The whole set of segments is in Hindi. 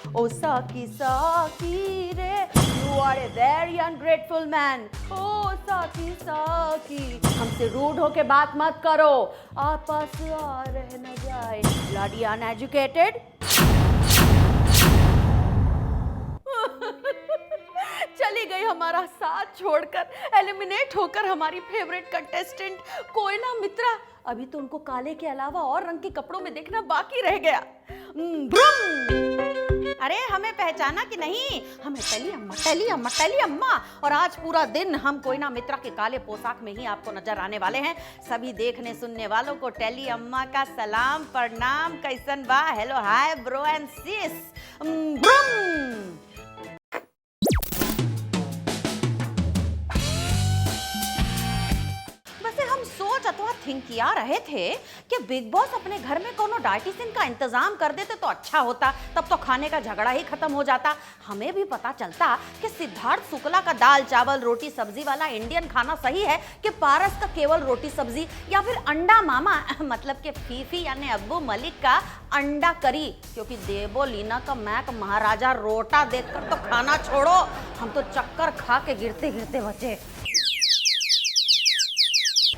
ओ साकी साकी रे, you are a very ungrateful man. ओ साकी साकी, हमसे रूड होके बात मत करो, आपस आ रह न जाए, ब्लडी अनएजुकेटेड। चली गई हमारा साथ छोड़कर, एलिमिनेट होकर हमारी फेवरेट कंटेस्टेंट कोयना मित्रा। अभी तो उनको काले के अलावा और रंग के कपड़ों में देखना बाकी रह गया। अरे हमें पहचाना कि नहीं? हमें टली अम्मा, टली अम्मा, टली अम्मा। और आज पूरा दिन हम कोयना मित्रा के काले पोशाक में ही आपको नजर आने वाले हैं। सभी देखने सुनने वालों को टली अम्मा का सलाम, प्रणाम, कैसन बा, हेलो, हाय ब्रो एंड सिस। अथवा थिंक किया रहे थे कि बिग बॉस अपने घर में कोनो डाइटिशियन का इंतजाम कर देते तो अच्छा होता, तब तो खाने का झगड़ा ही खत्म हो जाता। हमें भी पता चलता कि सिद्धार्थ शुक्ला का दाल चावल रोटी सब्जी वाला इंडियन खाना सही है कि पारस का केवल रोटी सब्जी, या फिर अंडा मामा मतलब कि फीफी यानी अब्बू मलिक का अंडा करी, क्योंकि देवोलीना का मैक महाराजा रोटा देखकर तो खाना छोड़ो, हम तो चक्कर खा के गिरते गिरते बचे।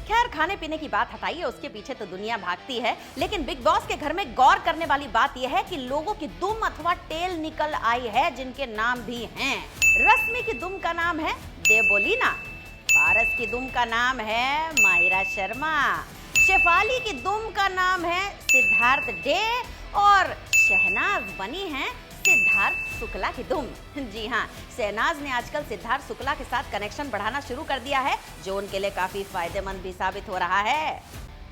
खैर खाने पीने की बात हटाइए, उसके पीछे तो दुनिया भागती है, लेकिन बिग बॉस के घर में गौर करने वाली बात यह है कि लोगों की दुम अथवा टेल निकल आई है जिनके नाम भी हैं। रश्मि की दुम का नाम है देवोलीना, पारस की दुम का नाम है माहिरा शर्मा, शेफाली की दुम का नाम है सिद्धार्थ डे, और शहनाज बनी है सिद्धार्थ शुक्ला की दुम। जी हाँ, शहनाज ने आजकल सिद्धार्थ शुक्ला के साथ कनेक्शन बढ़ाना शुरू कर दिया है, जो उनके लिए काफी फायदेमंद भी साबित हो रहा है।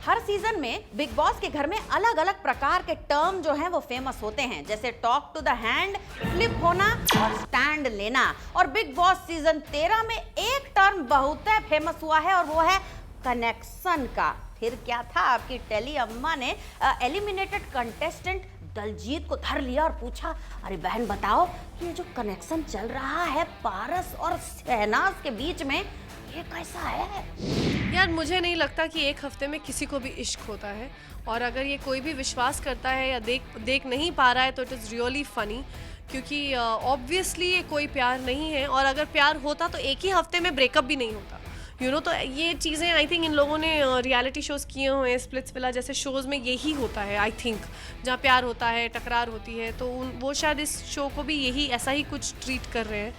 हर सीजन में बिग बॉस के घर में अलग अलग प्रकार के टर्म जो हैं वो फेमस होते हैं, जैसे talk to the hand, flip होना और स्टैंड लेना। और बिग बॉस सीजन 13 में एक टर्म बहुत फेमस हुआ है और वो है कनेक्शन का। फिर क्या था, आपकी टली अम्मा ने एलिमिनेटेड कंटेस्टेंट दलजीत को धर लिया और पूछा, अरे बहन बताओ कि ये जो कनेक्शन चल रहा है पारस और शहनाज के बीच में, ये कैसा है? यार मुझे नहीं लगता कि एक हफ्ते में किसी को भी इश्क होता है, और अगर ये कोई भी विश्वास करता है या देख नहीं पा रहा है तो इट इज़ रियली फनी, क्योंकि ऑब्वियसली ये कोई प्यार नहीं है, और अगर प्यार होता तो एक ही हफ्ते में ब्रेकअप भी नहीं होता, तो ये चीज़ें आई थिंक इन लोगों ने रियलिटी शोज़ किए हुए हैं, स्प्लिट्स विला जैसे शोज़ में यही होता है आई थिंक, जहाँ प्यार होता है, टकरार होती है, तो वो शायद इस शो को भी यही ऐसा ही कुछ ट्रीट कर रहे हैं,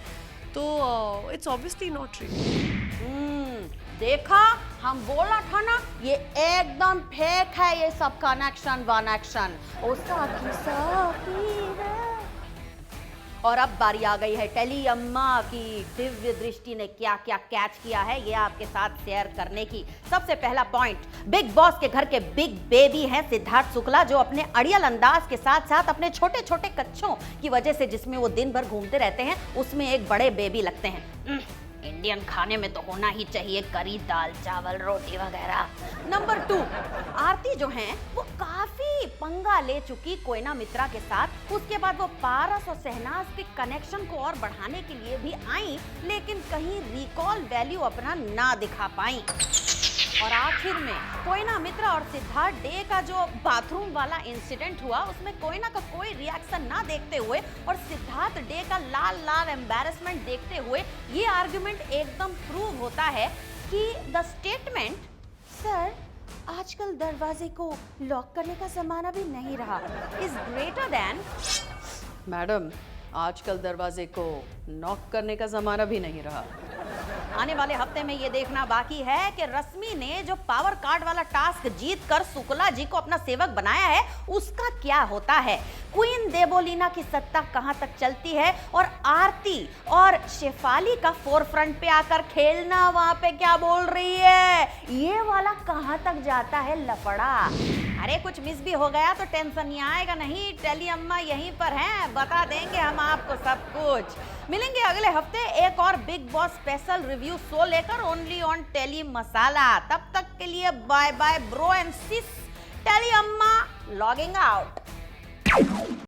तो इट्स ऑब्वियसली नॉट रियल। देखा, हम बोला था ना, ये एकदम फेक है ये सब कनेक्शन वनेक्शन। ओ साकी साकी रे। और अब बारी आ गई है टली अम्मा की दिव्य दृष्टि ने क्या क्या कैच किया है ये आपके साथ शेयर करने की। सबसे पहला पॉइंट, बिग बॉस के घर के बिग बेबी हैं सिद्धार्थ शुक्ला, जो अपने अड़ियल अंदाज के साथ साथ अपने छोटे छोटे कच्छों की वजह से जिसमें वो दिन भर घूमते रहते हैं, उसमें एक बड़े बेबी लगते हैं। इंडियन खाने में तो होना ही चाहिए करी, दाल चावल रोटी वगैरह। नंबर 2, आरती जो हैं वो काफी पंगा ले चुकी कोयना मित्रा के साथ, उसके बाद वो पारस और शहनाज के कनेक्शन को और बढ़ाने के लिए भी आई, लेकिन कहीं रिकॉल वैल्यू अपना ना दिखा पाई। और आखिर में कोयना मित्रा और सिद्धार्थ डे का जो बाथरूम वाला इंसिडेंट हुआ, उसमें कोयना का कोई रिएक्शन ना देखते हुए और सिद्धार्थ डे का लाल लाल एम्बैरेसमेंट देखते हुए ये आर्गुमेंट एकदम प्रूव होता है कि द स्टेटमेंट, सर आजकल दरवाजे को लॉक करने का जमाना भी नहीं रहा, इज ग्रेटर देन, मैडम आजकल दरवाजे को नॉक करने का जमाना भी नहीं रहा। आने वाले हफ्ते में ये देखना बाकी है कि रश्मि ने जो पावर कार्ड वाला टास्क जीतकर शुक्ला जी को अपना सेवक बनाया है, उसका क्या होता है, क्वीन देवोलीना की सत्ता कहां तक चलती है, और आरती और शेफाली का फोरफ्रंट पे आकर खेलना वहां पे क्या बोल रही है, ये वाला कहां तक जाता है लफड़ा। अरे कुछ मिस भी हो गया तो टेंशन नहीं आएगा, नहीं टली अम्मा यहीं पर हैं, बता देंगे हम आपको सब कुछ। मिलेंगे अगले हफ्ते एक और big boss special review show लेकर, ओनली ऑन टेली मसाला। तब तक के लिए बाय बाय ब्रो एंड सिस, टली अम्मा लॉगिंग आउट।